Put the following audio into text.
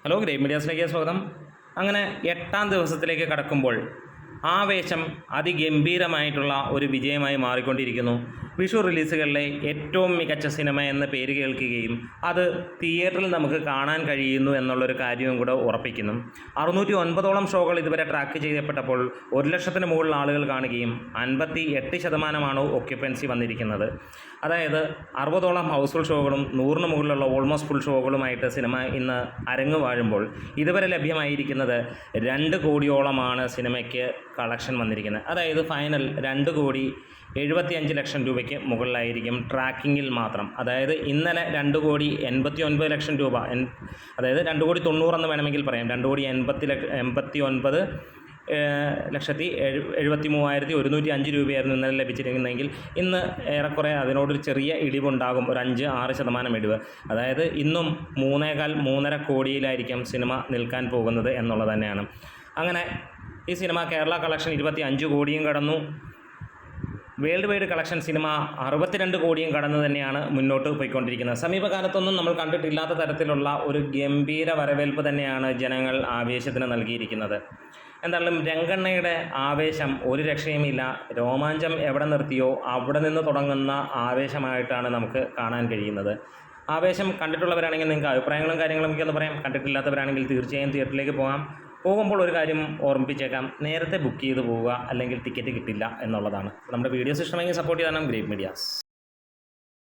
Hello, great മീഡിയാസിലേക്ക് സ്വാഗതം. അങ്ങനെ 8ാം ദിവസത്തിലേക്ക് കടക്കുമ്പോൾ ആവേശം അതിഗംഭീരമായിട്ടുള്ള ഒരു വിജയമായി മാറിക്കൊണ്ടിരിക്കുന്നു. വിഷു റിലീസുകളിലെ ഏറ്റവും മികച്ച സിനിമ എന്ന പേര് കേൾക്കുകയും അത് തിയേറ്ററിൽ നമുക്ക് കാണാൻ കഴിയുന്നു എന്നുള്ളൊരു കാര്യവും കൂടെ ഉറപ്പിക്കുന്നു. 609ഓളം ഷോകൾ ഇതുവരെ ട്രാക്ക് ചെയ്യപ്പെട്ടപ്പോൾ 1,00,000-ന് മുകളിൽ ആളുകൾ കാണുകയും 58% ഒക്യുപ്പൻസി വന്നിരിക്കുന്നത്. അതായത് 60ഓളം ഹൗസ്ഫുൾ ഷോകളും 100-ന് മുകളിലുള്ള ഓൾമോസ്റ്റ് ഫുൾ ഷോകളുമായിട്ട് സിനിമ ഇന്ന് അരങ്ങ് വാഴുമ്പോൾ ഇതുവരെ ലഭ്യമായിരിക്കുന്നത് 2 കോടിയോളമാണ് സിനിമയ്ക്ക് കളക്ഷൻ വന്നിരിക്കുന്നത്. അതായത് ഫൈനൽ 2,75 ലക്ഷം രൂപയ്ക്ക് മുകളിലായിരിക്കും ട്രാക്കിങ്ങിൽ മാത്രം. അതായത് ഇന്നലെ 2,89,00,000 രൂപ, അതായത് 2,90,00,000 എന്ന് വേണമെങ്കിൽ പറയാം. 2,89,73,105 രൂപയായിരുന്നു ഇന്നലെ ലഭിച്ചിരിക്കുന്നതെങ്കിൽ ഇന്ന് ഏറെക്കുറെ അതിനോടൊരു ചെറിയ ഇടിവുണ്ടാകും, ഒരു 5-6% ഇടിവ്. അതായത് ഇന്നും 3.25-3.5 കോടിയിലായിരിക്കും സിനിമ നിൽക്കാൻ പോകുന്നത് എന്നുള്ളത് തന്നെയാണ്. അങ്ങനെ ഈ സിനിമ കേരള കളക്ഷൻ 25 കോടിയും കടന്നു. വേൾഡ് വൈഡ് കളക്ഷൻ സിനിമ 62 കോടിയും കടന്ന് തന്നെയാണ് മുന്നോട്ട് പോയിക്കൊണ്ടിരിക്കുന്നത്. സമീപകാലത്തൊന്നും നമ്മൾ കണ്ടിട്ടില്ലാത്ത തരത്തിലുള്ള ഒരു ഗംഭീര വരവേൽപ്പ് തന്നെയാണ് ജനങ്ങൾ ആവേശത്തിന് നൽകിയിരിക്കുന്നത്. എന്തായാലും രംഗണ്ണയുടെ ആവേശം ഒരു രക്ഷയുമില്ല. രോമാഞ്ചം എവിടെ നിർത്തിയോ അവിടെ നിന്ന് തുടങ്ങുന്ന ആവേശമായിട്ടാണ് നമുക്ക് കാണാൻ കഴിയുന്നത്. ആവേശം കണ്ടിട്ടുള്ളവരാണെങ്കിൽ നിങ്ങൾക്ക് അഭിപ്രായങ്ങളും കാര്യങ്ങളും ഒക്കെ ഒന്ന് പറയാം. കണ്ടിട്ടില്ലാത്തവരാണെങ്കിൽ തീർച്ചയായും തിയേറ്ററിലേക്ക് പോകുമ്പോൾ ഒരു കാര്യം ഓർമ്മിപ്പിച്ചേക്കാം, നേരത്തെ ബുക്ക് ചെയ്ത് പോവുക, അല്ലെങ്കിൽ ടിക്കറ്റ് കിട്ടില്ല എന്നുള്ളതാണ്. നമ്മുടെ വീഡിയോസ് ഇഷ്ടമെങ്കിൽ സപ്പോർട്ട് ചെയ്യാനും ഗ്രേറ്റ് മീഡിയാസ്.